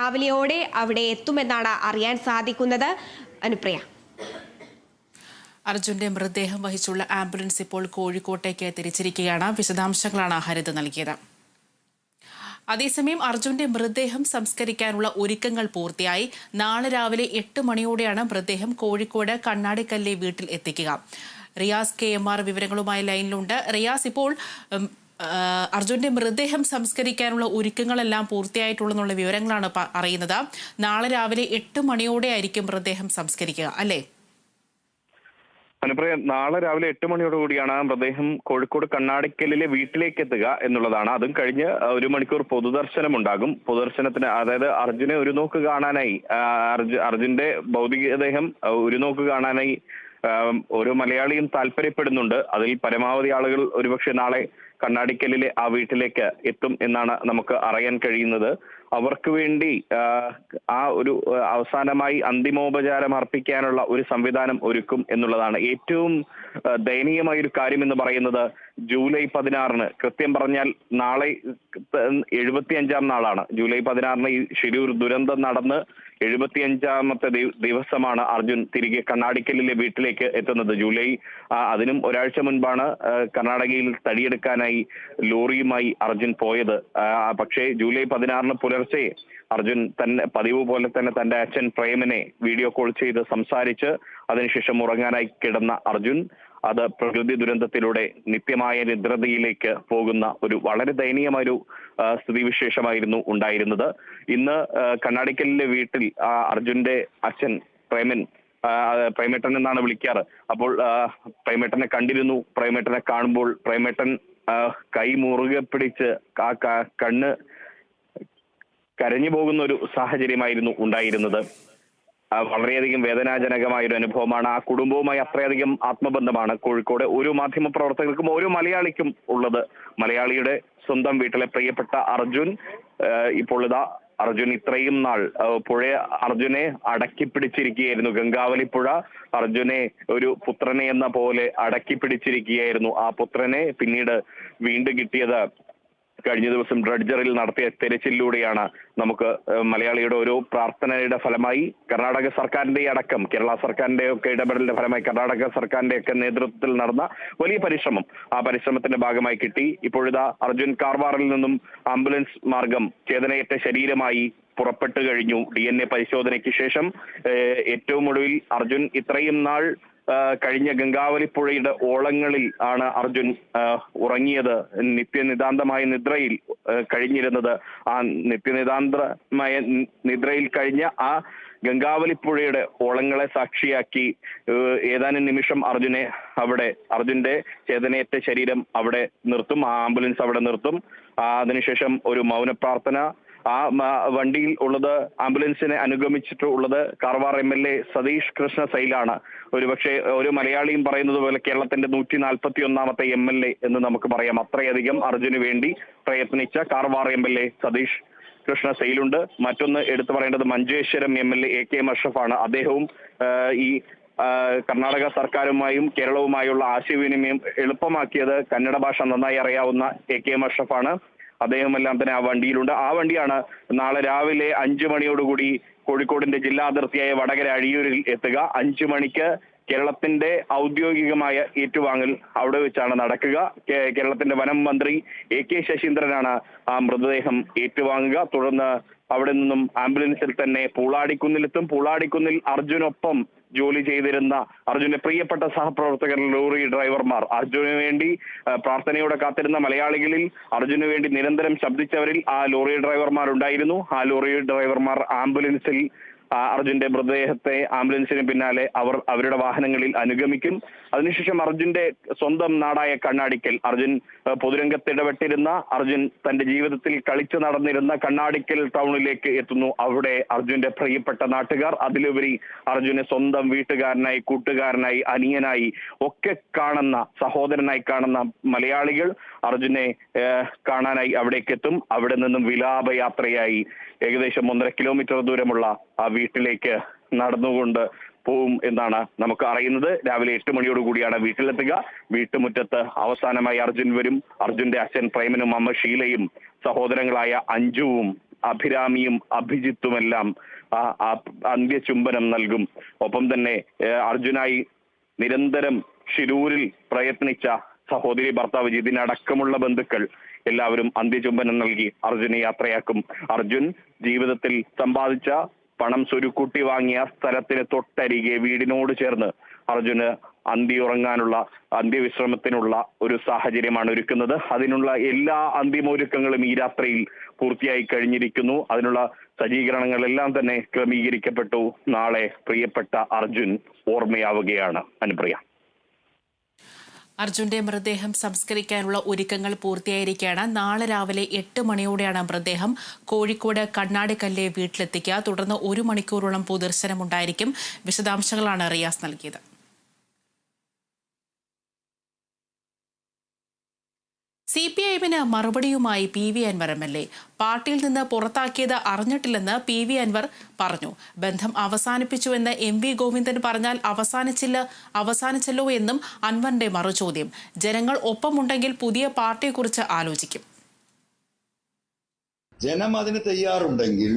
രാവിലെയോടെ അവിടെ എത്തുമെന്നാണ് അറിയാൻ സാധിക്കുന്നത്. അനുപ്രിയ. അർജുന്റെ മൃതദേഹം വഹിച്ചുള്ള ആംബുലൻസ് ഇപ്പോൾ കോഴിക്കോട്ടേക്ക് തിരിച്ചിരിക്കുകയാണ്. വിശദാംശങ്ങളാണ് ഹരിത നൽകിയത്. അതേസമയം അർജുന്റെ മൃതദേഹം സംസ്കരിക്കാനുള്ള ഒരുക്കങ്ങൾ പൂർത്തിയായി. നാളെ രാവിലെ 8 മണിയോടെയാണ് മൃതദേഹം കോഴിക്കോട് കണ്ണാടിക്കല്ലിലെ വീട്ടിൽ എത്തിക്കുക. റിയാസ് KMR വിവരങ്ങളുമായി ലൈനിലുണ്ട്. റിയാസ്, ഇപ്പോൾ അർജുന്റെ മൃതദേഹം സംസ്കരിക്കാനുള്ള ഒരുക്കങ്ങളെല്ലാം പൂർത്തിയായിട്ടുള്ള വിവരങ്ങളാണ് അറിയുന്നത്. നാളെ രാവിലെ 8 മണിയോടെ ആയിരിക്കും മൃതദേഹം സംസ്കരിക്കുക, അല്ലേ? അനുപ്രിയ, നാളെ രാവിലെ 8 മണിയോടുകൂടിയാണ് മൃതദേഹം കോഴിക്കോട് കണ്ണാടിക്കലിലെ വീട്ടിലേക്ക് എത്തുക എന്നുള്ളതാണ്. അതും കഴിഞ്ഞ് 1 മണിക്കൂർ പൊതുദർശനം ഉണ്ടാകും. പൊതുദർശനത്തിന്, അതായത് അർജുനെ ഒരു നോക്ക് കാണാനായി, അർജുന്റെ ഭൗതികദേഹം ഒരു നോക്ക് കാണാനായി ഓരോ മലയാളിയും താല്പര്യപ്പെടുന്നുണ്ട്. അതിൽ പരമാവധി ആളുകൾ ഒരുപക്ഷെ നാളെ കണ്ണാടിക്കലിലെ ആ വീട്ടിലേക്ക് എത്തും എന്നാണ് നമുക്ക് അറിയാൻ കഴിയുന്നത്. അവർക്ക് വേണ്ടി ആ ഒരു അവസാനമായി അന്തിമോപചാരം അർപ്പിക്കാനുള്ള ഒരു സംവിധാനം ഒരുക്കും എന്നുള്ളതാണ്. ഏറ്റവും ദയനീയമായ ഒരു കാര്യം എന്ന് പറയുന്നത് ജൂലൈ 16-ന്, കൃത്യം പറഞ്ഞാൽ നാളെ 75-ാം നാളാണ്. ജൂലൈ 16-ന് ഈ ഷിരൂർ ദുരന്തം നടന്ന് 75-ാമത്തെ ദിവസമാണ് അർജുൻ തിരികെ കണ്ണാടിക്കലിലെ വീട്ടിലേക്ക് എത്തുന്നത്. അതിനും ഒരാഴ്ച മുൻപാണ് കർണാടകയിൽ തടിയെടുക്കാനായി ലോറിയുമായി അർജുൻ പോയത്. പക്ഷേ ജൂലൈ 16-ന് പുലർച്ചെ അർജുൻ തന്നെ പതിവ് പോലെ തന്നെ തന്റെ അച്ഛൻ പ്രേമനെ വീഡിയോ കോൾ ചെയ്ത് സംസാരിച്ച് അതിനുശേഷം ഉറങ്ങാനായി കിടന്ന അർജുൻ അത് പ്രകൃതി ദുരന്തത്തിലൂടെ നിത്യമായ നിദ്രതയിലേക്ക് പോകുന്ന ഒരു വളരെ ദയനീയമായൊരു സ്ഥിതിവിശേഷമായിരുന്നു ഉണ്ടായിരുന്നത്. ഇന്ന് കണ്ണാടിക്കലിലെ വീട്ടിൽ അർജുന്റെ അച്ഛൻ പ്രേമേട്ടൻ എന്നാണ് വിളിക്കാറ്. അപ്പോൾ പ്രേമേട്ടനെ കണ്ടിരുന്നു. പ്രേമേട്ടനെ കാണുമ്പോൾ പ്രേമേട്ടൻ കൈ മുറുകെ പിടിച്ച് കണ്ണ് കരഞ്ഞു പോകുന്ന ഒരു സാഹചര്യമായിരുന്നു ഉണ്ടായിരുന്നത്. വളരെയധികം വേദനാജനകമായ ഒരു അനുഭവമാണ്. ആ കുടുംബവുമായി അത്രയധികം ആത്മബന്ധമാണ് കോഴിക്കോട് ഓരോ മാധ്യമ പ്രവർത്തകർക്കും ഓരോ മലയാളിക്കും ഉള്ളത്. മലയാളിയുടെ സ്വന്തം വീട്ടിലെ പ്രിയപ്പെട്ട അർജുൻ ഇപ്പോൾ അർജുൻ ഇത്രയും നാൾ അർജുനെ അടക്കി പിടിച്ചിരിക്കുകയായിരുന്നു. ഗംഗാവലിപ്പുഴ അർജുനെ ഒരു പുത്രനെ എന്ന പോലെ അടക്കി പിടിച്ചിരിക്കുകയായിരുന്നു. ആ പുത്രനെ പിന്നീട് വീണ്ടും കിട്ടിയത് കഴിഞ്ഞ ദിവസം ഡ്രഡ്ജറിൽ നടത്തിയ തെരച്ചിലൂടെയാണ്. നമുക്ക് മലയാളിയുടെ ഓരോ പ്രാർത്ഥനയുടെ ഫലമായി കർണാടക സർക്കാരിന്റെ അടക്കം കേരള സർക്കാരിന്റെ ഒക്കെ ഇടപെടലിന്റെ ഫലമായി കർണാടക സർക്കാരിന്റെ ഒക്കെ നേതൃത്വത്തിൽ നടന്ന വലിയ പരിശ്രമം, ആ പരിശ്രമത്തിന്റെ ഭാഗമായി കിട്ടി. ഇപ്പോഴിതാ അർജുൻ കാർവാറിൽ നിന്നും ആംബുലൻസ് മാർഗം ചേതനയേറ്റ ശരീരമായി പുറപ്പെട്ടു കഴിഞ്ഞു. DNA പരിശോധനയ്ക്ക് ശേഷം ഏറ്റവും ഒടുവിൽ അർജുൻ ഇത്രയും നാൾ കഴിഞ്ഞ ഗംഗാവലിപ്പുഴയുടെ ഓളങ്ങളിൽ ആണ് അർജുൻ ഉറങ്ങിയത്. നിത്യനിതാന്തമായ നിദ്രയിൽ കഴിഞ്ഞിരുന്നത്. ആ നിത്യനിതാന്തമായ നിദ്രയിൽ കഴിഞ്ഞ ആ ഗംഗാവലിപ്പുഴയുടെ ഓളങ്ങളെ സാക്ഷിയാക്കി ഏതാനും നിമിഷം അർജുന്റെ ചേതനയേറ്റ ശരീരം അവിടെ നിർത്തും. ആ ആംബുലൻസ് അവിടെ നിർത്തും. അതിനുശേഷം ഒരു മൗന പ്രാർത്ഥന. ആ വണ്ടിയിൽ ഉള്ളത്, ആംബുലൻസിനെ അനുഗമിച്ചിട്ടുള്ളത് കാർവാർ MLA സതീഷ് കൃഷ്ണ സൈലാണ്. ഒരുപക്ഷെ ഒരു മലയാളിയും പറയുന്നത് പോലെ കേരളത്തിന്റെ 141-ാമത്തെ MLA എന്ന് നമുക്ക് പറയാം. അത്രയധികം അർജുന് വേണ്ടി പ്രയത്നിച്ച കാർവാർ MLA സതീഷ് കൃഷ്ണ സൈലുണ്ട്. മറ്റൊന്ന് എടുത്തു പറയേണ്ടത് മഞ്ചേശ്വരം MLA AK അഷ്റഫാണ്. അദ്ദേഹവും ഈ കർണാടക സർക്കാരുമായും കേരളവുമായുള്ള ആശയവിനിമയം എളുപ്പമാക്കിയത് കന്നഡ ഭാഷ നന്നായി അറിയാവുന്ന AK അഷ്റഫാണ്. അദ്ദേഹമെല്ലാം തന്നെ ആ വണ്ടിയിലുണ്ട്. ആ വണ്ടിയാണ് നാളെ രാവിലെ 5 മണിയോടുകൂടി കോഴിക്കോടിന്റെ ജില്ലാ അതിർത്തിയായ വടകര അഴിയൂരിൽ എത്തുക. 5 മണിക്ക് കേരളത്തിന്റെ ഔദ്യോഗികമായ ഏറ്റുവാങ്ങൽ അവിടെ വെച്ചാണ് നടക്കുക. കേരളത്തിന്റെ വനം മന്ത്രി AK ശശീന്ദ്രനാണ് ആ മൃതദേഹം ഏറ്റുവാങ്ങുക. തുടർന്ന് അവിടെ നിന്നും ആംബുലൻസിൽ തന്നെ പൂളാടിക്കുന്നിലെത്തും. പൂളാടിക്കുന്നിൽ അർജുനൊപ്പം ജോലി ചെയ്തിരുന്ന അർജുന്റെ പ്രിയപ്പെട്ട സഹപ്രവർത്തകർ, ലോറി ഡ്രൈവർമാർ, അർജുന് വേണ്ടി പ്രാർത്ഥനയോടെ കാത്തിരുന്ന മലയാളികളിൽ അർജുന് വേണ്ടി നിരന്തരം ശബ്ദിച്ചവരിൽ ആ ലോറി ഡ്രൈവർമാർ ഉണ്ടായിരുന്നു. ആ ലോറി ഡ്രൈവർമാർ ആംബുലൻസിൽ അർജുന്റെ മൃതദേഹത്തെ ആംബുലൻസിന് പിന്നാലെ അവരുടെ വാഹനങ്ങളിൽ അനുഗമിക്കും. അതിനുശേഷം അർജുന്റെ സ്വന്തം നാടായ കണ്ണാടിക്കൽ, അർജുൻ പൊതുരംഗത്ത് ഇടപെട്ടിരുന്ന, അർജുൻ തന്റെ ജീവിതത്തിൽ കളിച്ചു നടന്നിരുന്ന കണ്ണാടിക്കൽ ടൗണിലേക്ക് എത്തുന്നു. അവിടെ അർജുന്റെ പ്രിയപ്പെട്ട നാട്ടുകാർ, അതിലുപരി അർജുനെ സ്വന്തം വീട്ടുകാരനായി, കൂട്ടുകാരനായി, അനിയനായി ഒക്കെ കാണുന്ന, സഹോദരനായി കാണുന്ന മലയാളികൾ അർജുനെ കാണാനായി അവിടേക്ക് എത്തും. അവിടെ നിന്നും വിലാപയാത്രയായി ഏകദേശം 1.5 കിലോമീറ്റർ ദൂരമുള്ള ആ വീട്ടിലേക്ക് നടന്നുകൊണ്ട് പോവും എന്നാണ് നമുക്ക് അറിയുന്നത്. രാവിലെ 8 മണിയോടുകൂടിയാണ് വീട്ടിലെത്തുക. വീട്ടുമുറ്റത്ത് അവസാനമായി അർജുൻ വരും. അർജുന്റെ അച്ഛൻ പ്രേമനും അമ്മ ഷീലയും സഹോദരങ്ങളായ അഞ്ജുവും അഭിരാമിയും അഭിജിത്തുമെല്ലാം അന്ത്യചുംബനം നൽകും. ഒപ്പം തന്നെ അർജുനായി നിരന്തരം ഷിരൂരിൽ പ്രയത്നിച്ച സഹോദരി ഭർത്താവ് ജിതിനടക്കമുള്ള ബന്ധുക്കൾ എല്ലാവരും അന്ത്യചുംബനം നൽകി അർജുനെ യാത്രയാക്കും. അർജുൻ ജീവിതത്തിൽ സമ്പാദിച്ച പണം സ്വരുക്കൂട്ടി വാങ്ങിയ സ്ഥലത്തിന് തൊട്ടരികെ വീടിനോട് ചേർന്ന് അർജുന് അന്തിയുറങ്ങാനുള്ള അന്ത്യവിശ്രമത്തിനുള്ള ഒരു സാഹചര്യമാണ് ഒരുക്കുന്നത്. അതിനുള്ള എല്ലാ അന്തിമൊരുക്കങ്ങളും ഈ രാത്രിയിൽ പൂർത്തിയായി കഴിഞ്ഞിരിക്കുന്നു. അതിനുള്ള സജ്ജീകരണങ്ങളെല്ലാം തന്നെ ക്രമീകരിക്കപ്പെട്ടു. നാളെ പ്രിയപ്പെട്ട അർജുൻ ഓർമ്മയാവുകയാണ്. അനുപ്രിയ. അർജുന്റെ മൃതദേഹം സംസ്കരിക്കാനുള്ള ഒരുക്കങ്ങൾ പൂർത്തിയായിരിക്കുകയാണ്. നാളെ രാവിലെ 8 മണിയോടെയാണ് മൃതദേഹം കോഴിക്കോട് കണ്ണാടിക്കല്ലെ വീട്ടിലെത്തിക്കുക. തുടർന്ന് 1 മണിക്കൂറോളം പൊതുദർശനമുണ്ടായിരിക്കും. വിശദാംശങ്ങളാണ് റിയാസ് നൽകിയത്. CPIഎമ്മിന് മറുപടിയുമായി PV അൻവർ MLA. പാർട്ടിയിൽ നിന്ന് പുറത്താക്കിയത് അറിഞ്ഞിട്ടില്ലെന്ന് PV അൻവർ പറഞ്ഞു. ബന്ധം അവസാനിപ്പിച്ചുവെന്ന് MV ഗോവിന്ദൻ പറഞ്ഞാൽ അവസാനിച്ചല്ലോ എന്നും അൻവറിന്റെ മറുചോദ്യം. ജനങ്ങൾ ഒപ്പമുണ്ടെങ്കിൽ പുതിയ പാർട്ടിയെക്കുറിച്ച് ആലോചിക്കും. ജനം അതിന് തയ്യാറുണ്ടെങ്കിൽ